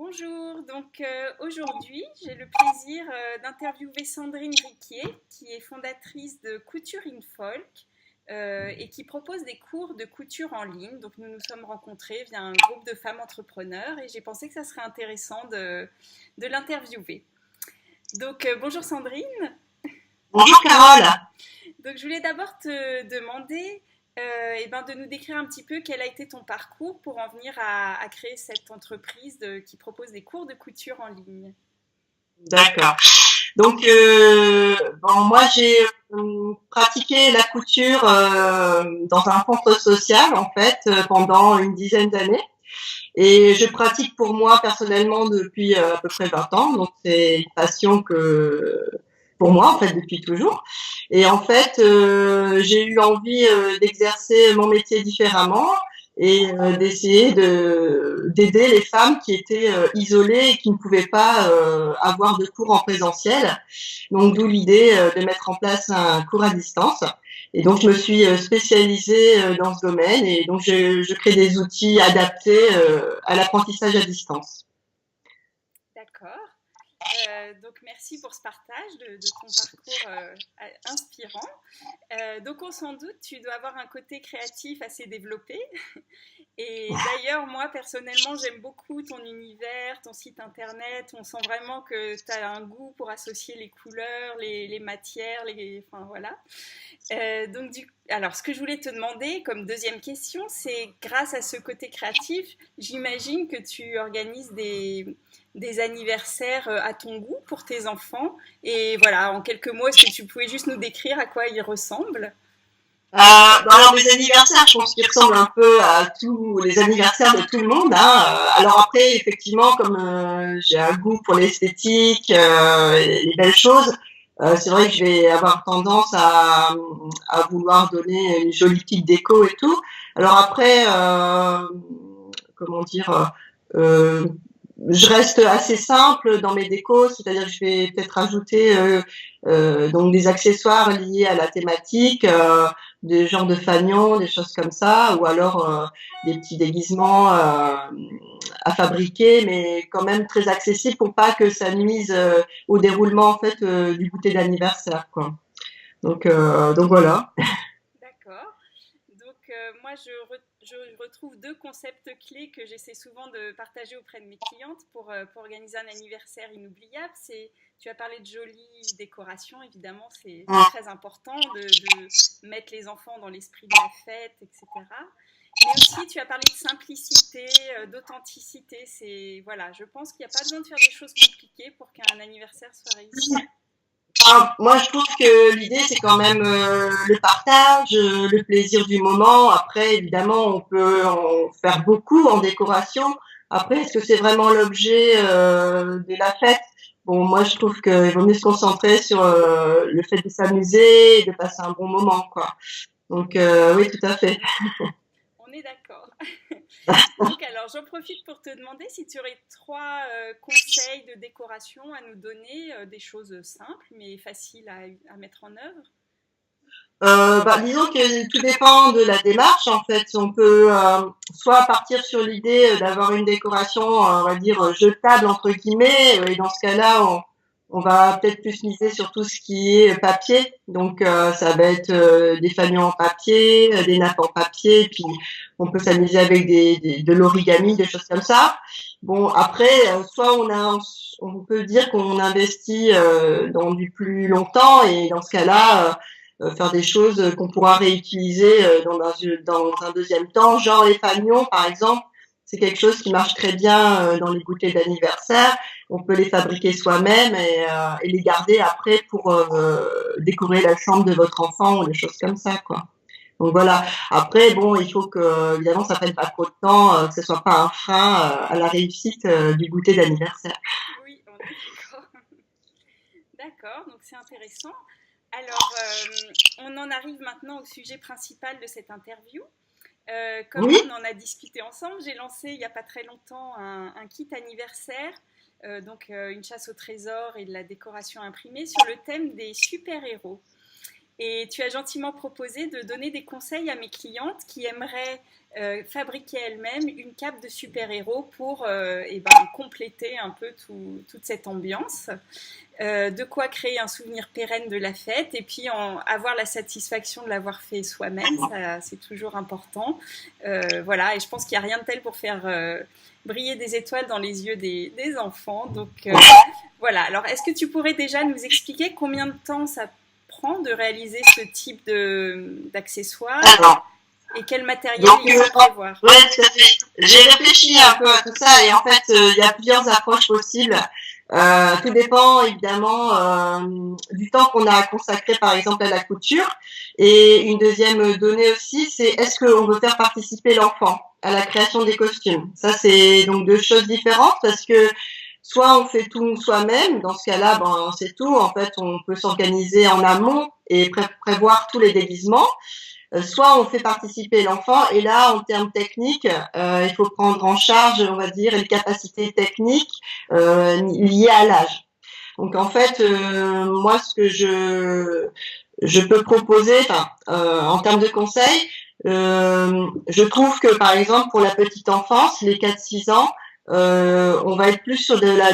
Bonjour, aujourd'hui j'ai le plaisir d'interviewer Sandrine Riquier qui est fondatrice de Couture in Folk et qui propose des cours de couture en ligne. Donc nous nous sommes rencontrés via un groupe de femmes entrepreneurs et j'ai pensé que ça serait intéressant de l'interviewer. Bonjour Sandrine. Bonjour Carole. Donc je voulais d'abord te demander de nous décrire un petit peu quel a été ton parcours pour en venir à créer cette entreprise qui propose des cours de couture en ligne. D'accord. Donc, moi j'ai pratiqué la couture dans un centre social en fait pendant une dizaine d'années et je pratique pour moi personnellement depuis à peu près 20 ans. Donc c'est une passion que pour moi en fait depuis toujours. Et en fait j'ai eu envie d'exercer mon métier différemment et d'essayer d'aider les femmes qui étaient isolées et qui ne pouvaient pas avoir de cours en présentiel. Donc d'où l'idée de mettre en place un cours à distance. Et donc je me suis spécialisée dans ce domaine et donc je crée des outils adaptés à l'apprentissage à distance. D'accord. Donc merci pour ce partage de ton parcours inspirant. Donc on s'en doute, tu dois avoir un côté créatif assez développé. Et d'ailleurs, moi personnellement, j'aime beaucoup ton univers, ton site internet. On sent vraiment que tu as un goût pour associer les couleurs, les matières, enfin voilà. Alors, ce que je voulais te demander comme deuxième question, c'est grâce à ce côté créatif, j'imagine que tu organises des anniversaires à ton goût pour tes enfants. Et voilà, en quelques mots, est-ce que tu pouvais juste nous décrire à quoi ils ressemblent? Alors mes anniversaires, je pense qu'ils ressemblent un peu à tous les anniversaires de tout le monde. Hein. Alors après, effectivement, comme j'ai un goût pour l'esthétique et les belles choses, c'est vrai que je vais avoir tendance à vouloir donner une jolie petite déco et tout. Alors après, comment dire, euh, je reste assez simple dans mes décos, c'est-à-dire que je vais peut-être ajouter donc des accessoires liés à la thématique, des genres de fanions, des choses comme ça, ou alors des petits déguisements à fabriquer, mais quand même très accessibles pour pas que ça nuise au déroulement en fait du goûter d'anniversaire, quoi. Donc voilà. D'accord. Moi, je retrouve deux concepts clés que j'essaie souvent de partager auprès de mes clientes pour organiser un anniversaire inoubliable. Tu as parlé de jolies décorations, évidemment, c'est très important de mettre les enfants dans l'esprit de la fête, etc. Mais aussi, tu as parlé de simplicité, d'authenticité. Voilà, je pense qu'il n'y a pas besoin de faire des choses compliquées pour qu'un anniversaire soit réussi. Alors, moi, je trouve que l'idée, c'est quand même le partage, le plaisir du moment. Après, évidemment, on peut en faire beaucoup en décoration. Après, est-ce que c'est vraiment l'objet de la fête? Bon, moi, je trouve qu'il vaut mieux se concentrer sur le fait de s'amuser et de passer un bon moment, quoi. Donc, oui, tout à fait. On est d'accord. Alors, j'en profite pour te demander si tu aurais trois conseils de décoration à nous donner, des choses simples mais faciles à mettre en œuvre. Disons que tout dépend de la démarche en fait. On peut soit partir sur l'idée d'avoir une décoration, on va dire jetable entre guillemets, et dans ce cas-là, on va peut-être plus miser sur tout ce qui est papier. Donc ça va être des fanions en papier, des nappes en papier, et puis on peut s'amuser avec de l'origami, des choses comme ça. Bon après, soit on peut dire qu'on investit dans du plus longtemps, et dans ce cas-là faire des choses qu'on pourra réutiliser dans un deuxième temps, genre les fanions par exemple. C'est quelque chose qui marche très bien dans les goûters d'anniversaire. On peut les fabriquer soi-même et les garder après pour décorer la chambre de votre enfant ou des choses comme ça, quoi. Donc voilà. Après, bon, il faut que évidemment ça prenne pas trop de temps, que ce soit pas un frein à la réussite du goûter d'anniversaire. Oui, on est d'accord. D'accord, donc c'est intéressant. Alors, on en arrive maintenant au sujet principal de cette interview. Comme Oui. on en a discuté ensemble, j'ai lancé il n'y a pas très longtemps un kit anniversaire, une chasse au trésor et de la décoration imprimée sur le thème des super-héros. Et tu as gentiment proposé de donner des conseils à mes clientes qui aimeraient fabriquer elles-mêmes une cape de super-héros pour compléter un peu toute cette ambiance. De quoi créer un souvenir pérenne de la fête et puis avoir la satisfaction de l'avoir fait soi-même, c'est toujours important. Voilà, et je pense qu'il n'y a rien de tel pour faire briller des étoiles dans les yeux des enfants. Donc voilà, alors est-ce que tu pourrais déjà nous expliquer combien de temps ça prend de réaliser ce type d'accessoires et quel matériel il faut prévoir? Oui, tout à fait. J'ai réfléchi un peu à tout ça et en fait, il y a plusieurs approches possibles. Tout dépend évidemment du temps qu'on a consacré par exemple à la couture. Et une deuxième donnée aussi, c'est est-ce qu'on veut faire participer l'enfant à la création des costumes? Ça, c'est donc deux choses différentes parce que soit on fait tout soi-même, dans ce cas-là, c'est tout. En fait, on peut s'organiser en amont et prévoir tous les déguisements. Soit on fait participer l'enfant et là, en termes techniques, il faut prendre en charge, on va dire, les capacités techniques liées à l'âge. Donc en fait, moi, ce que je peux proposer, en termes de conseils, je trouve que par exemple pour la petite enfance, les 4-6 ans, on va être plus sur de la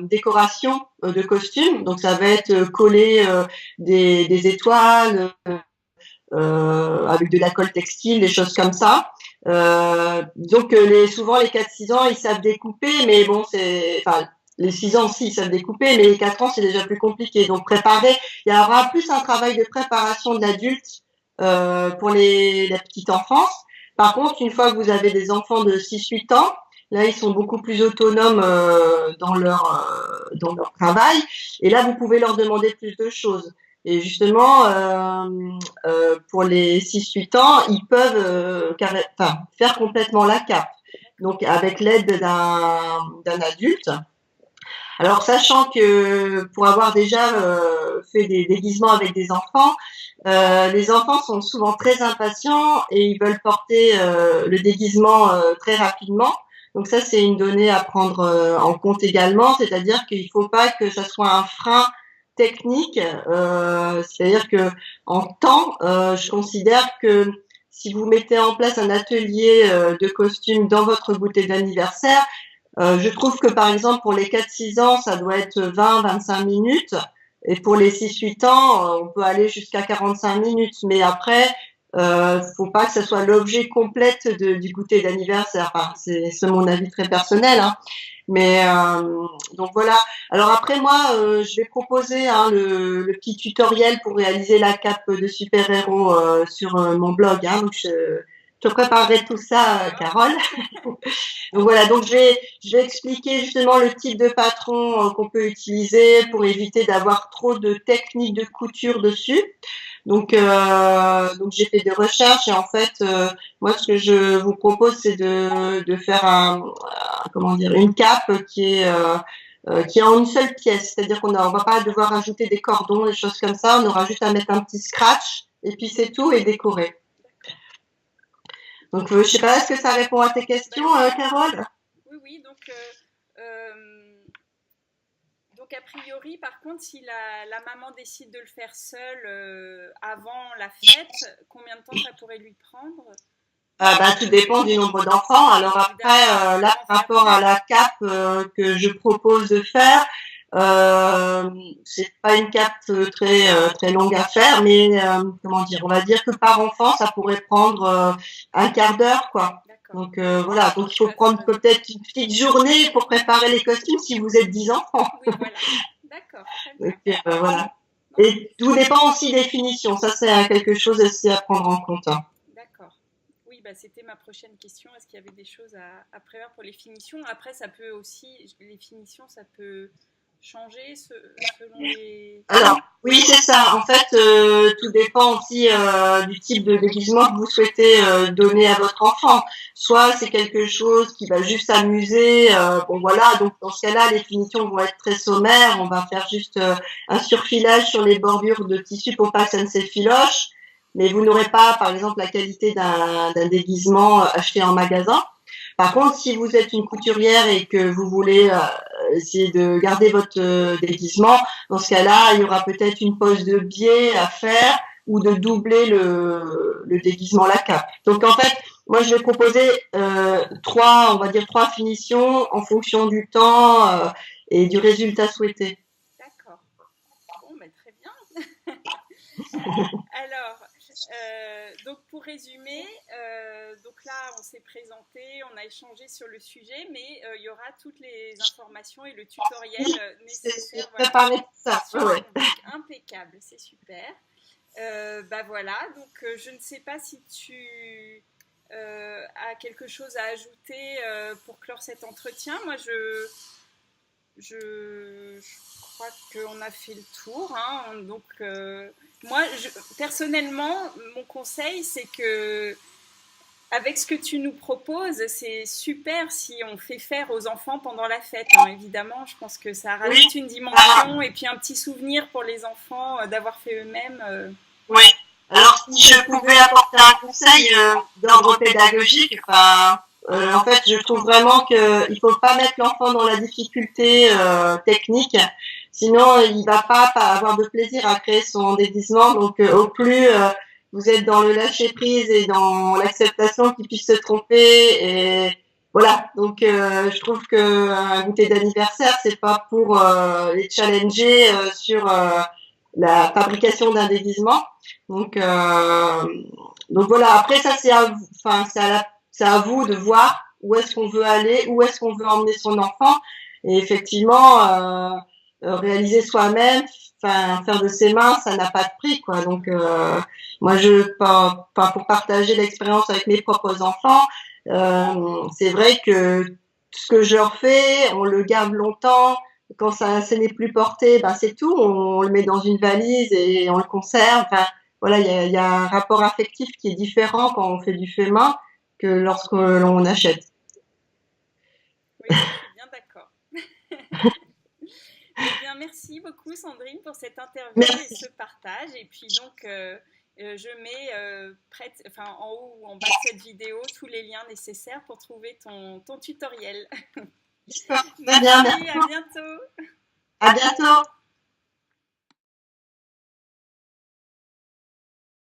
décoration de costumes. Donc ça va être coller des étoiles. Avec de la colle textile, des choses comme ça. Donc souvent les 4-6 ans, ils savent découper, mais bon, les 6 ans aussi, ils savent découper, mais les 4 ans, c'est déjà plus compliqué. Donc préparer, il y aura plus un travail de préparation de l'adulte pour la petite enfance. Par contre, une fois que vous avez des enfants de 6-8 ans, là, ils sont beaucoup plus autonomes dans leur travail. Et là, vous pouvez leur demander plus de choses. Et justement, pour les 6-8 ans, ils peuvent faire complètement la cape. Donc, avec l'aide d'un adulte. Alors, sachant que pour avoir déjà fait des déguisements avec des enfants, les enfants sont souvent très impatients et ils veulent porter le déguisement très rapidement. Donc ça, c'est une donnée à prendre en compte également, c'est-à-dire qu'il ne faut pas que ça soit un frein technique, c'est-à-dire que en temps, je considère que si vous mettez en place un atelier de costumes dans votre goûter d'anniversaire, je trouve que par exemple pour les 4-6 ans, ça doit être 20-25 minutes et pour les 6-8 ans, on peut aller jusqu'à 45 minutes. Mais après, faut pas que ça soit l'objet complet du goûter d'anniversaire. Enfin, c'est mon avis très personnel, hein. Mais donc voilà. Alors après moi, je vais proposer le petit tutoriel pour réaliser la cape de super-héros sur mon blog. Hein, donc je te préparerai tout ça, Carole. Donc voilà. Donc je vais expliquer justement le type de patron qu'on peut utiliser pour éviter d'avoir trop de techniques de couture dessus. Donc j'ai fait des recherches et en fait moi ce que je vous propose c'est de faire une cape qui est en une seule pièce, c'est-à-dire on va pas devoir ajouter des cordons, des choses comme ça, on aura juste à mettre un petit scratch et puis c'est tout et décorer. Donc je sais pas, est-ce que ça répond à tes questions, Carole? Oui, donc a priori, par contre, si la maman décide de le faire seule avant la fête, combien de temps ça pourrait lui prendre? Tout dépend du nombre d'enfants. Alors après, là, par rapport à la cape que je propose de faire, c'est pas une cape très longue à faire, mais on va dire que par enfant, ça pourrait prendre un quart d'heure, quoi. Donc voilà, donc il faut prendre peut-être une petite journée pour préparer les costumes si vous êtes 10 enfants. Oui, voilà. D'accord. Donc voilà. Et tout dépend aussi des finitions. Ça, c'est quelque chose aussi à prendre en compte. Hein. D'accord. Oui, c'était ma prochaine question. Est-ce qu'il y avait des choses à prévoir pour les finitions? Après, ça peut aussi, les finitions, ça peut changer selon les... Alors, oui, c'est ça. En fait, tout dépend aussi du type de déguisement que vous souhaitez donner à votre enfant. Soit c'est quelque chose qui va juste s'amuser. Voilà. Donc, dans ce cas-là, les finitions vont être très sommaires. On va faire juste un surfilage sur les bordures de tissu pour pas que ça ne s'effiloche. Mais vous n'aurez pas, par exemple, la qualité d'un déguisement acheté en magasin. Par contre, si vous êtes une couturière et que vous voulez essayer de garder votre déguisement. Dans ce cas-là, il y aura peut-être une pose de biais à faire ou de doubler le déguisement, la cape. Donc en fait, moi je vais proposer on va dire trois finitions en fonction du temps et du résultat souhaité. D'accord. Bon, ben, très bien. Alors, donc pour résumer, donc là on s'est présenté, on a échangé sur le sujet, mais il y aura toutes les informations et le tutoriel nécessaire. Préparer tout ça. Ouais. Impeccable, c'est super. Bah voilà, donc je ne sais pas si tu as quelque chose à ajouter pour clore cet entretien. Moi, je crois qu'on a fait le tour. Hein. Donc, moi, personnellement, mon conseil, c'est que avec ce que tu nous proposes, c'est super si on fait faire aux enfants pendant la fête. Hein, évidemment, je pense que ça rajoute une dimension et puis un petit souvenir pour les enfants d'avoir fait eux-mêmes. Oui. Alors, si je pouvais apporter un conseil d'ordre pédagogique, en fait, je trouve vraiment qu'il ne faut pas mettre l'enfant dans la difficulté technique, sinon il va pas avoir de plaisir à créer son déguisement. Donc, au plus vous êtes dans le lâcher prise et dans l'acceptation qu'il puisse se tromper, et voilà. Donc, je trouve que un goûter d'anniversaire, c'est pas pour les challenger sur la fabrication d'un déguisement. Donc voilà. Après ça, c'est à vous de voir où est-ce qu'on veut aller, où est-ce qu'on veut emmener son enfant. Et effectivement, réaliser soi-même, faire de ses mains, ça n'a pas de prix, quoi. Donc moi, pour partager l'expérience avec mes propres enfants, c'est vrai que ce que je leur fais, on le garde longtemps. Quand ça n'est plus porté, c'est tout. On le met dans une valise et on le conserve. Enfin, voilà, il y a un rapport affectif qui est différent quand on fait du fait main que lorsque l'on achète. Oui, je suis bien d'accord. Eh bien, merci beaucoup Sandrine pour cette interview et ce partage. Et puis donc, je mets en haut ou en bas de cette vidéo tous les liens nécessaires pour trouver ton tutoriel. Merci, à bientôt. À bientôt. À bientôt.